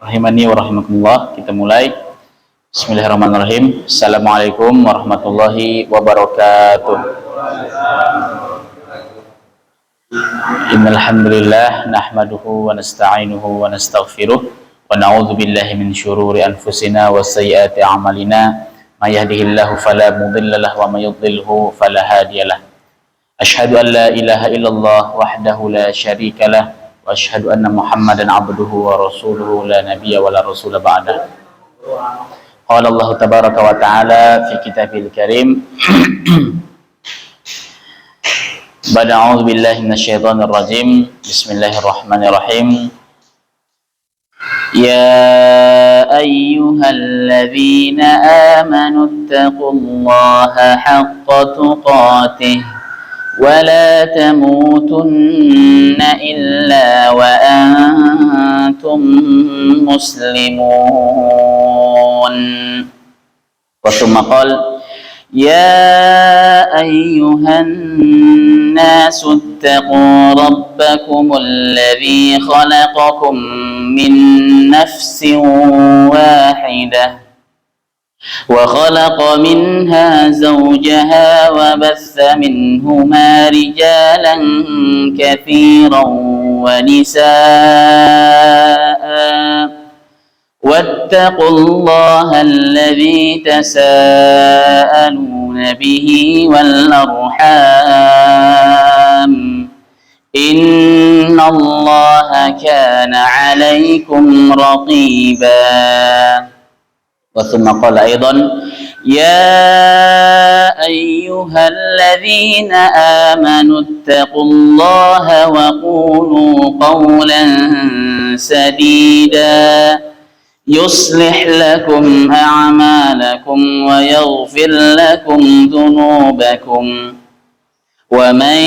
Rahimani wa rahimakumullah, kita mulai. Bismillahirrahmanirrahim. Assalamualaikum warahmatullahi wabarakatuh. Innal hamdalillah nahmaduhu wa nasta'inuhu wa nastaghfiruh wa na'udzu billahi min syururi anfusina wa sayyiati a'malina. May yahdihillahu fala mudilla lahu wa may yudlilhu fala hadiyalah. Asyhadu an la ilaha illallah wahdahu la syarika lah wa asyhadu anna Muhammadan abduhu wa rasuluhu la nabiyya wa la rasula ba'dah. Qala Allah tabaraka wa ta'ala fi kitabil karim. Ba'da a'udzu billahi minasyaitonir rajim. Bismillahirrahmanirrahim. Ya ayyuhalladzina amanu taqullaha haqqa tuqatih ولا تموتن إلا وأنتم مسلمون. وثم قال يا أيها الناس اتقوا ربكم الذي خلقكم من نفس واحدة وخلق منها زوجها وبث منهما رجالا كثيرا ونساء واتقوا الله الذي تساءلون به والأرحام إن الله كان عليكم رقيبا. وثم قال أيضا يا أيها الذين آمنوا اتقوا الله وقولوا قولا سديدا يصلح لكم أعمالكم ويغفر لكم ذنوبكم ومن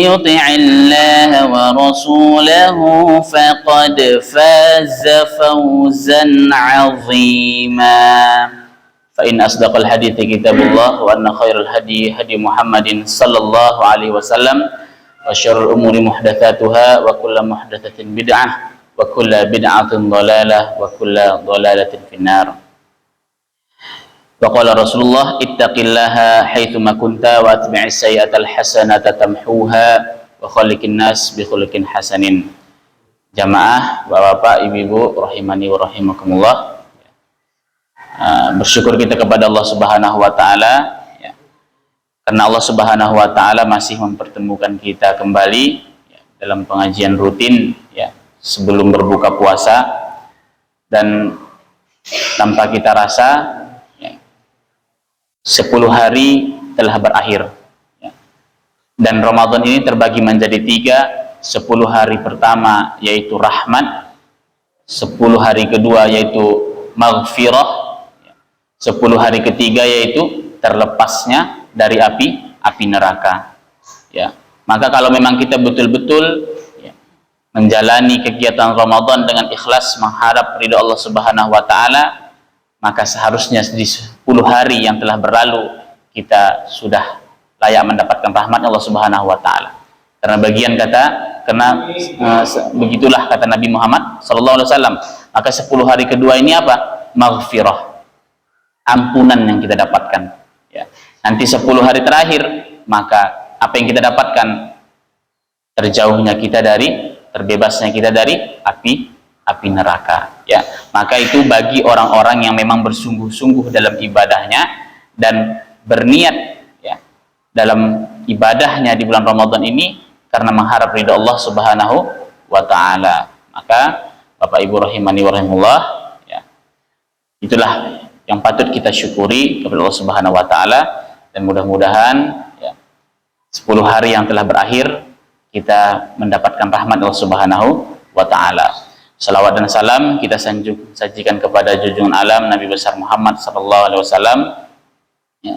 يطع الله ورسوله فقد فاز فوزا عظيما. فإن أصدق الحديث كتاب الله وأن خير الهدي هدي محمد صلى الله عليه وسلم وشر الأمور محدثاتها وكل محدثة بدعة وكل بدعة ضلالة وكل ضلالة في النار. Waqala Rasulullah ittaqillaha haitsuma kunta wa atbi'is sayyi'atal hasanata tamhuha wa khaliqin nas bi khuluqin hasanin. Jamaah, Bapak-bapak, Ibu-ibu rahimani wa rahimakumullah. Bersyukur kita kepada Allah Subhanahu wa taala ya. Karena Allah Subhanahu wa taala masih mempertemukan kita kembali ya, dalam pengajian rutin ya, sebelum berbuka puasa, dan tanpa kita rasa 10 hari telah berakhir ya. Dan Ramadan ini terbagi menjadi 3. 10 hari pertama yaitu rahmat, 10 hari kedua yaitu maghfirah ya. 10 hari ketiga yaitu terlepasnya dari api neraka ya. Maka kalau memang kita betul-betul ya, menjalani kegiatan Ramadan dengan ikhlas mengharap ridha Allah Subhanahu wa taala, maka seharusnya di 10 hari yang telah berlalu kita sudah layak mendapatkan rahmat Allah Subhanahu wa taala. Karena begitulah kata Nabi Muhammad sallallahu alaihi wasallam. Maka 10 hari kedua ini apa? Maghfirah. Ampunan yang kita dapatkan ya. Nanti 10 hari terakhir, maka apa yang kita dapatkan? Terjauhnya kita dari, terbebasnya kita dari api neraka ya. Maka itu bagi orang-orang yang memang bersungguh-sungguh dalam ibadahnya dan berniat ya dalam ibadahnya di bulan Ramadan ini karena mengharap ridha Allah Subhanahu wa taala. Maka Bapak Ibu rahimani wa rahimullah ya, itulah yang patut kita syukuri kepada Allah Subhanahu wa taala, dan mudah-mudahan ya 10 hari yang telah berakhir kita mendapatkan rahmat Allah Subhanahu wa taala. Salawat dan salam kita sajikan kepada junjungan alam Nabi besar Muhammad sallallahu alaihi wasallam ya,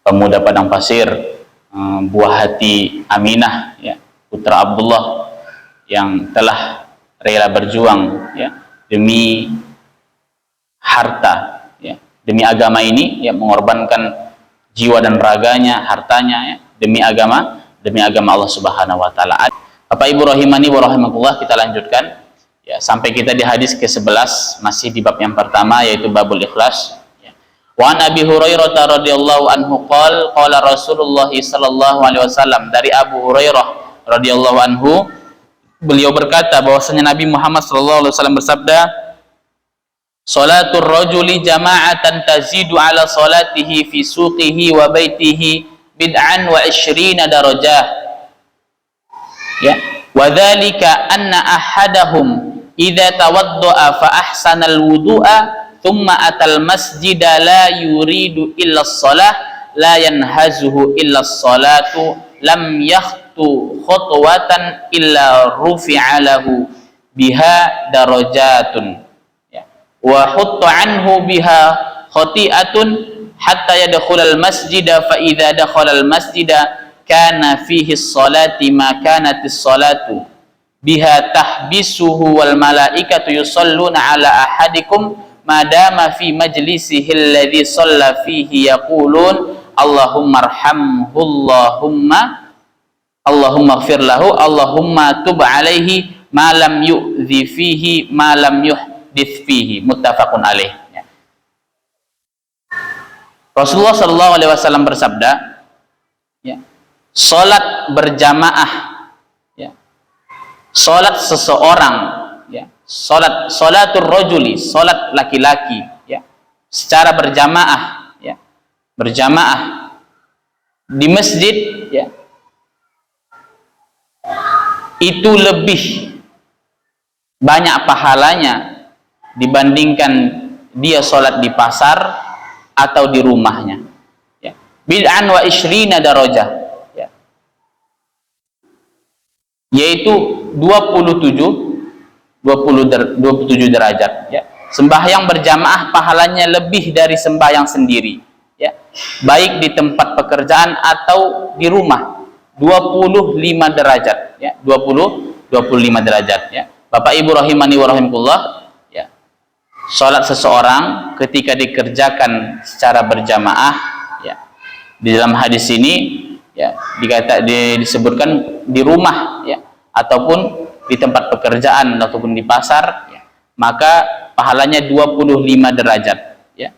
pemuda padang pasir, buah hati Aminah ya, putra Abdullah yang telah rela berjuang ya demi harta ya, demi agama ini ya, mengorbankan jiwa dan raganya, hartanya ya, demi agama Allah Subhanahu wa taala. Bapak Ibu rahimani wa rahimakumullah, kita lanjutkan Ya, sampai kita di hadis ke-11, masih di bab yang pertama, yaitu babul ikhlas. Ya. Wa an Abi Hurairah radhiyallahu anhu qala Rasulullah sallallahu alaihi wasallam, dari Abu Hurairah radhiyallahu anhu, beliau berkata bahwasanya Nabi Muhammad sallallahu alaihi wasallam bersabda, salatul rajuli jama'atan tazidu ala salatihi fi suqihi wa baitihi bid'an wa 20 darajah. Ya, wa dzalika anna ahadahum idza tawaddaa fa ahsana al-wudu'a thumma atal masjida la yuridu illa as-salah la yanhazuhu illa as-salatu lam yakhtu khutwatan illa rufi'a lahu biha darajatun, ya, wa hutta anhu biha khati'atun hatta yadkhula al-masjida fa idza dakhala al-masjida kana fihi as-salati ma kanat as-salatu biha tahbisuhu wal malaikatu yusalluna ala ahadikum madama fi majlisihi alladhi shalla fihi yaqulun Allahumma arhamhu Allahumma ighfir lahu Allahumma tub alaihi ma lam yu'dhi fihi ma lam yuhdith fihi, muttafaqun alaih. Ya. Rasulullah sallallahu alaihi wasallam bersabda, ya, salat berjamaah, salat seseorang, ya, salatul rajuli, salat laki-laki, ya, secara berjamaah, ya, berjamaah di masjid, ya, itu lebih banyak pahalanya dibandingkan dia salat di pasar atau di rumahnya, ya. Bid'an wa 20 darajah, ya, yaitu 27 derajat, ya. Sembahyang berjamaah pahalanya lebih dari sembahyang sendiri, ya, baik di tempat pekerjaan atau di rumah, 25 derajat, ya, 25 derajat, ya. Bapak Ibu rahimani wa rahimakumullah, ya, salat seseorang ketika dikerjakan secara berjamaah, ya, di dalam hadis ini, ya, disebutkan di rumah, ya, ataupun di tempat pekerjaan ataupun di pasar, ya, maka pahalanya 25 derajat, ya.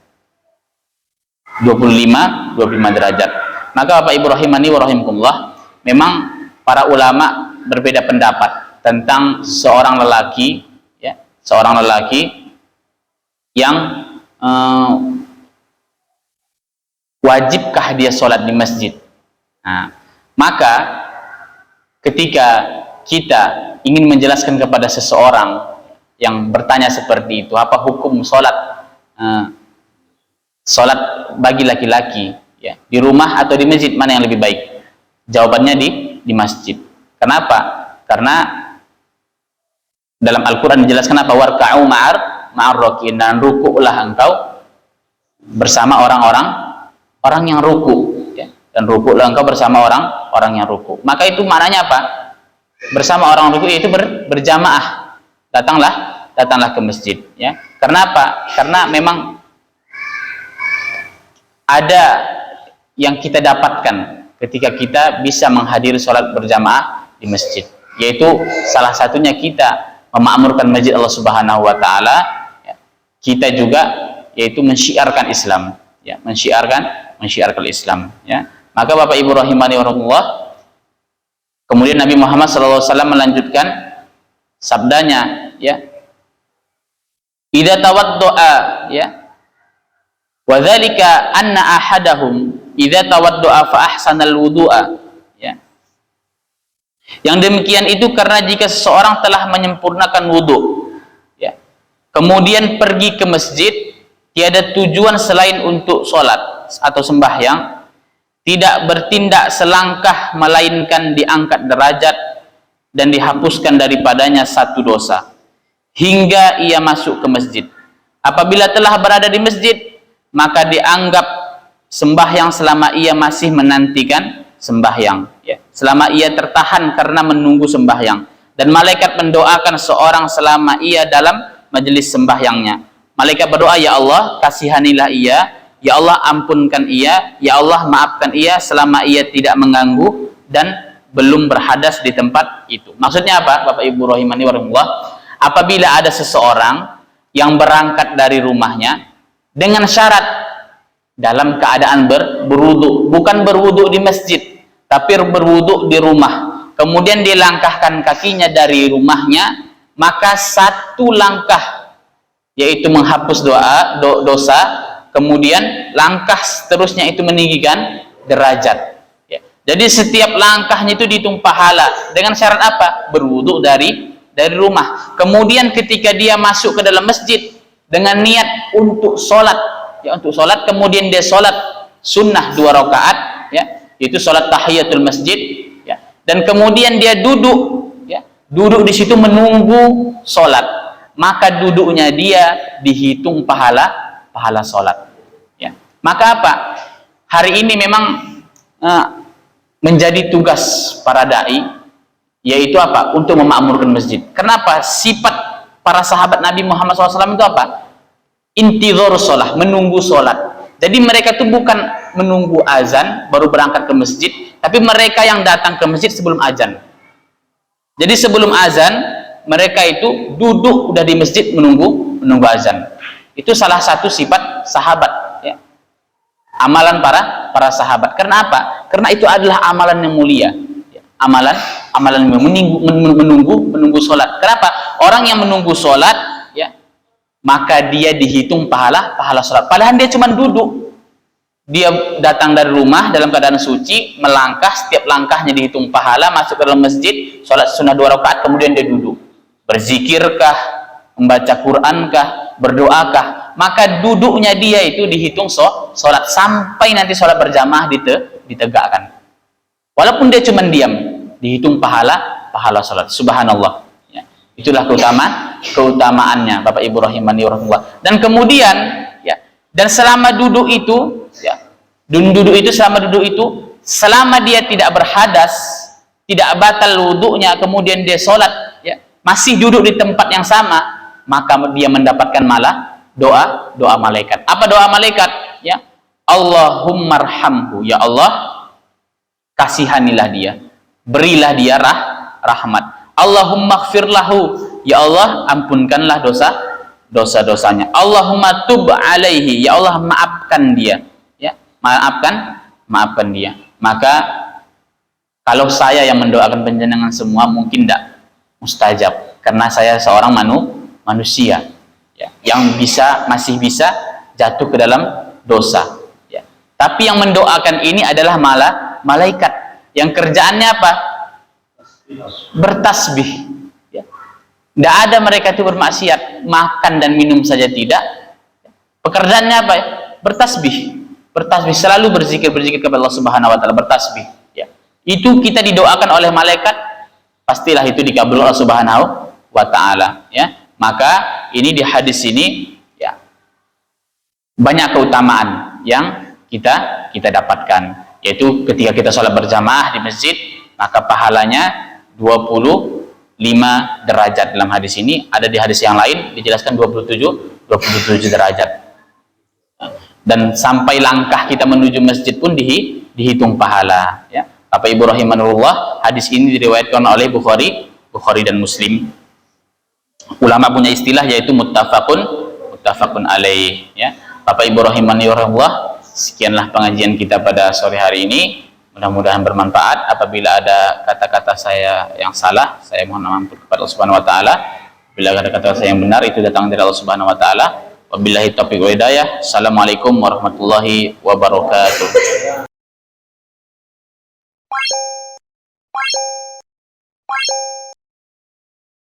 25 derajat. Maka Bapak Ibu rahimani wa rahimakumullah, memang para ulama berbeda pendapat tentang seorang lelaki, ya, seorang lelaki yang wajibkah dia sholat di masjid. Nah, maka ketika kita ingin menjelaskan kepada seseorang yang bertanya seperti itu, apa hukum sholat bagi laki-laki, ya, di rumah atau di masjid, mana yang lebih baik? Jawabannya di masjid. Kenapa? Karena dalam Al-Quran dijelaskan apa? Warka'u ma'ar raki'in, dan ruku'lah engkau bersama orang yang ruku, ya. Dan ruku'lah engkau bersama orang yang ruku. Maka itu maknanya apa? Bersama orang ruku, yaitu berjamaah. Datanglah ke masjid, ya. Karena apa? Karena memang ada yang kita dapatkan ketika kita bisa menghadiri sholat berjamaah di masjid, yaitu salah satunya kita memakmurkan masjid Allah Subhanahu wa taala, ya. Kita juga yaitu mensyiarkan Islam, ya, mensyiarkan Islam, ya. Maka Bapak Ibu rahimani wa rahimakumullah, kemudian Nabi Muhammad SAW melanjutkan sabdanya, ya, idza tawaddoa, ya, wa dzalika anna ahadahum idza tawaddoa fa ahsanal wudu'a, ya. Yang demikian itu karena jika seseorang telah menyempurnakan wudu, ya, kemudian pergi ke masjid tiada tujuan selain untuk sholat atau sembahyang, tidak bertindak selangkah melainkan diangkat derajat dan dihapuskan daripadanya satu dosa hingga ia masuk ke masjid. Apabila telah berada di masjid, maka dianggap sembahyang selama ia masih menantikan sembahyang, ya, selama ia tertahan karena menunggu sembahyang, dan malaikat mendoakan seorang selama ia dalam majelis sembahyangnya. Malaikat berdoa, ya Allah kasihanilah ia, ya Allah ampunkan ia, ya Allah maafkan ia selama ia tidak mengganggu dan belum berhadas di tempat itu. Maksudnya apa Bapak Ibu rahimani wa rahimakumullah? apabila ada seseorang yang berangkat dari rumahnya dengan syarat dalam keadaan berwudu, bukan berwudu di masjid, tapi berwudu di rumah, kemudian dia langkahkan kakinya dari rumahnya, maka satu langkah yaitu menghapus dosa, kemudian langkah seterusnya itu meninggikan derajat. Ya. Jadi setiap langkahnya itu dihitung pahala dengan syarat apa? Berwudu dari rumah. Kemudian ketika dia masuk ke dalam masjid dengan niat untuk sholat, ya untuk sholat, kemudian dia sholat sunnah 2 rakaat, ya, itu sholat tahiyatul masjid, ya, dan kemudian dia duduk, ya, duduk di situ menunggu sholat, maka duduknya dia dihitung pahala sholat. Ya. Maka apa? Hari ini memang menjadi tugas para dai, yaitu apa? Untuk memakmurkan masjid. Kenapa? Sifat para sahabat Nabi Muhammad SAW itu apa? Intidhar sholat, menunggu sholat. Jadi mereka itu bukan menunggu azan baru berangkat ke masjid, tapi mereka yang datang ke masjid sebelum azan. Jadi sebelum azan mereka itu duduk udah di masjid menunggu azan. Itu salah satu sifat sahabat, ya. Amalan para sahabat. Karena apa? Karena itu adalah amalan yang mulia, ya. Amalan yang menunggu sholat. Kenapa? Orang yang menunggu sholat, ya, maka dia dihitung pahala sholat. Padahal dia cuma duduk. Dia datang dari rumah dalam keadaan suci, melangkah, setiap langkahnya dihitung pahala, masuk ke dalam masjid, sholat sunnah 2 rakaat, kemudian dia duduk. Berzikirkah, membaca Qurankah, berdoakah, maka duduknya dia itu dihitung sholat sampai nanti sholat berjamaah ditegakkan. Walaupun dia cuma diam, dihitung pahala sholat. Subhanallah. Ya. Itulah keutamaannya, Bapak Ibu rahimani rahimakumullah. Dan kemudian, ya, dan selama duduk itu, ya, selama dia tidak berhadas, tidak batal wudunya, kemudian dia sholat, ya, masih duduk di tempat yang sama, maka dia mendapatkan malah doa malaikat. Apa doa malaikat? Ya, Allahummarhamhu, ya Allah, kasihanilah dia, berilah dia rahmat. Allahummaghfirlahu, ya Allah, ampunkanlah dosa-dosanya. Allahumma tub alaihi, ya Allah, maafkan dia, ya, maafkan dia. Maka kalau saya yang mendoakan panjenengan semua mungkin tidak mustajab, karena saya seorang manusia, ya, yang masih bisa jatuh ke dalam dosa, ya. Tapi yang mendoakan ini adalah malaikat yang kerjaannya apa? Bertasbih, ya. Tidak ada mereka itu bermaksiat, makan dan minum saja tidak. Pekerjaannya apa? Bertasbih, selalu berzikir kepada Allah Subhanahu wa taala, bertasbih, ya. Itu kita didoakan oleh malaikat, pastilah itu dikabul Allah Subhanahu wa taala, ya. Maka ini di hadis ini, ya, banyak keutamaan yang kita dapatkan, yaitu ketika kita sholat berjamaah di masjid, maka pahalanya 25 derajat. Dalam hadis ini, ada di hadis yang lain dijelaskan 27 derajat. Dan sampai langkah kita menuju masjid pun dihitung pahala, ya. Bapak Ibu rahimanullah, hadis ini diriwayatkan oleh Bukhari dan Muslim. Ulama punya istilah yaitu muttafaqun alaih, ya. Bapak Ibu rahimanullah, sekianlah pengajian kita pada sore hari ini. Mudah-mudahan bermanfaat. Apabila ada kata-kata saya yang salah, saya mohon ampun kepada Allah Subhanahu wa taala. Bila ada kata-kata saya yang benar, itu datang dari Allah Subhanahu wa taala. Wabillahi taufiq wal hidayah. Assalamualaikum warahmatullahi wabarakatuh.